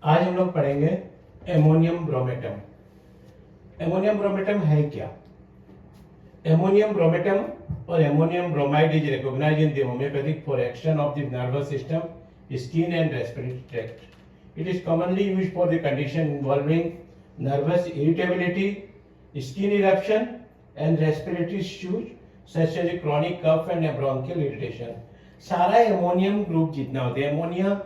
आज हम लोग पढ़ेंगे एमोनियम ब्रोमेटम। एमोनियम ब्रोमेटम है क्या? Ammonium bromatum or ammonium bromide is recognized in the homeopathic for action of the nervous system, skin and respiratory tract. It is commonly used for the condition involving nervous irritability, skin eruption and respiratory issues such as a chronic cough and a bronchial irritation. सारा ammonium group जितना होता है,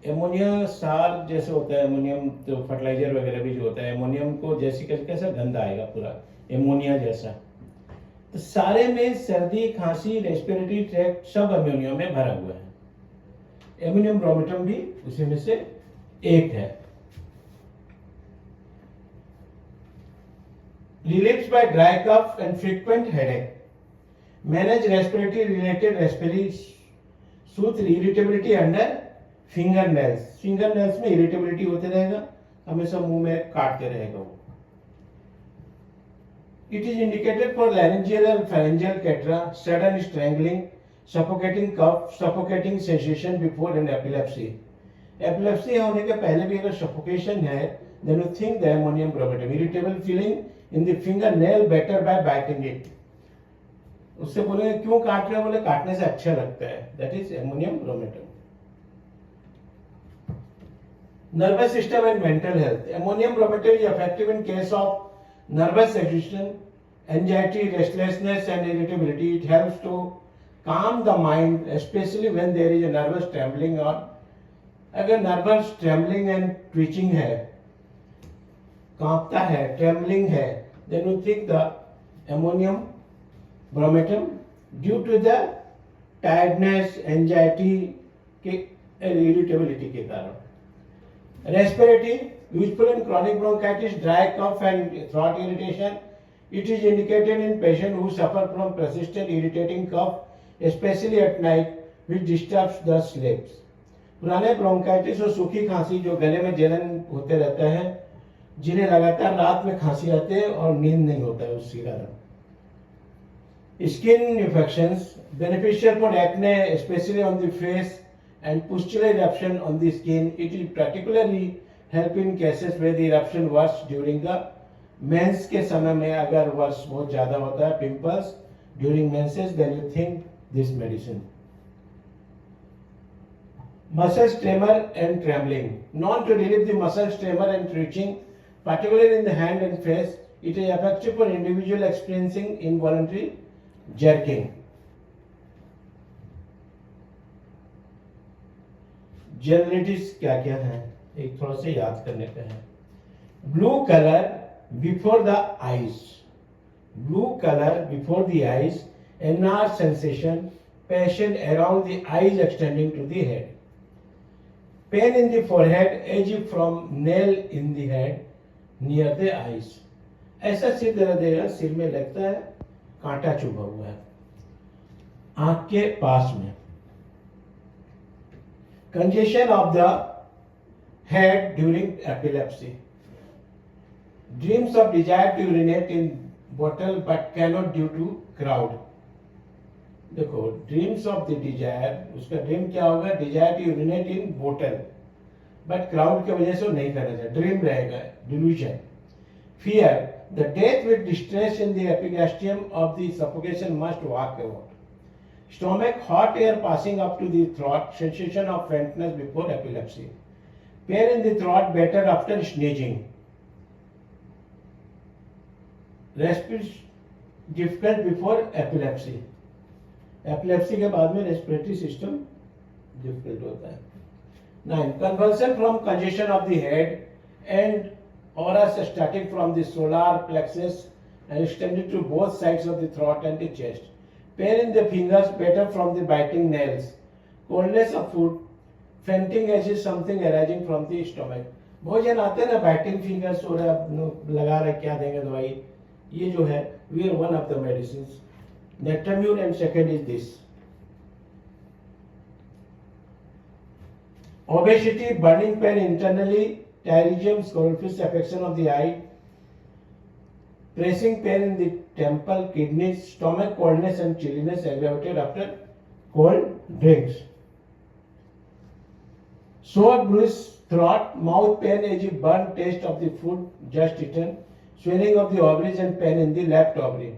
ammonia सार जैसे होता है, ammonium तो fertiliser वगैरह भी जो होता है, एमोनियम को जैसे कैसा गंध आएगा पूरा एमोनिया जैसा। तो सारे में सर्दी, खांसी, रेस्पिरेटरी ट्रैक्ट सब एमोनियम में भरा हुआ है। एमोनियम ब्रोमेटम भी उसी में से एक है। Relieves by dry cough and frequent headache, manage respiratory related respiratory soothe irritability under finger nails. Finger nails में इरिटेबिलिटी होते रहेगा, हमेशा मुंह में काटते रहेगा वो। It is indicated for laryngeal and pharyngeal catra, sudden strangling, suffocating cough, suffocating sensation before and epilepsy. Epilepsy होने के पहले भी अगर suffocation है, then you think the ammonium brometum. Irritable feeling in the fingernail better by biting it. उससे बोलेंगे क्यों काट रहे हो? बोले काटने से अच्छा लगता है। That is ammonium brometum. Nervous system and mental health. Ammonium brometum is effective in case of nervous agitation, anxiety, restlessness and irritability. It helps to calm the mind, especially when there is a nervous trembling or अगर nervous trembling and twitching है, कांपता है, trembling है, then you think the ammonium brometum due to the tiredness, anxiety के irritability के कारण। Respiratory, useful in chronic bronchitis, dry cough and throat irritation. It is indicated in patients who suffer from persistent irritating cough, especially at night, which disturbs the sleep. पुराने bronchitis और सूखी खांसी जो गले में जलन होते रहता है, जिन्हें लगातार रात में खांसी आती है और नींद नहीं होता है उसके कारण। Skin infections, beneficial for acne, especially on the face and pustular eruption on the skin. It will particularly help in cases where the eruption was during the मेंस के समय में अगर वर्ष बहुत ज्यादा होता है, pimples during menses, then you think this medicine. Muscle tremor and trembling, known to relieve the muscle tremor and twitching, particularly in the hand and face. It is effective for individual experiencing involuntary jerking. Generalities क्या क्या है, एक थोड़ा सा याद करने पे है। Blue colour before the eyes, blue colour before the eyes, enlarged sensation, passion around the eyes extending to the head, pain in the forehead as if from nail in the head near the eyes. ऐसा सिर दर्द देगा, सिर में लगता है कांटा चुभा हुआ है आंख के पास में। Congestion of the head during epilepsy. Dreams of desire to urinate in bottle but cannot due to crowd. देखो, dreams of the desire, उसका ड्रीम क्या होगा? Desire to urinate in bottle, but crowd की वजह से वो नहीं करना चाहिए, ड्रीम रहेगा, delusion. Fear, the death with distress in the epigastrium of the suffocation must walk about. Stomach, hot air passing up to the throat, sensation of faintness before epilepsy. Pain in the throat better after sneezing. Respiration difficult before epilepsy. Epilepsy के बाद में respiratory system difficult होता है। 9. Convulsion from congestion of the head and auras starting from the solar plexus and extended to both sides of the throat and the chest. Pain in the fingers better from the biting nails. Coldness of food, fainting as is something arising from the stomach. भोजन आते हैं ना, biting fingers हो रहा है, लगा रहे क्या देंगे दवाई, ये जो है we are one of the medicines. Netamune and second is this. Obesity, burning pain internally, pterygium, sclerosis, affection of the eye, pressing pain in the temple, kidneys, stomach, coldness and chilliness aggravated after cold drinks. Sore, bruise, Throat, mouth pain as you burn taste of the food just eaten. Swelling of the ovaries and pain in the left ovary.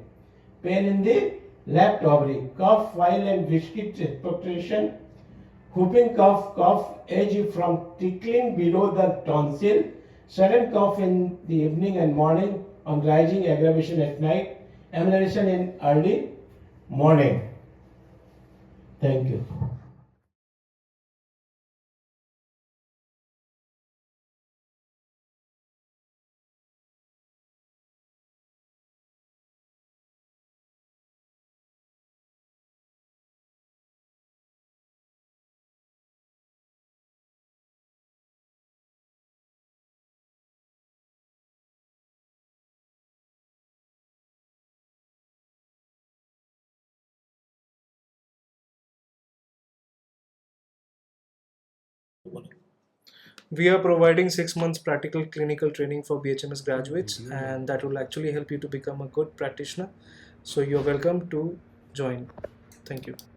Pain in the left ovary. Cough while and viscid expectoration. Whooping cough as if from tickling below the tonsil. Sudden cough in the evening and morning on rising aggravation at night. Amelioration in early morning. Thank you. We are providing 6 months practical clinical training for BHMS graduates, and that will actually help you to become a good practitioner. So you're welcome to join. Thank you.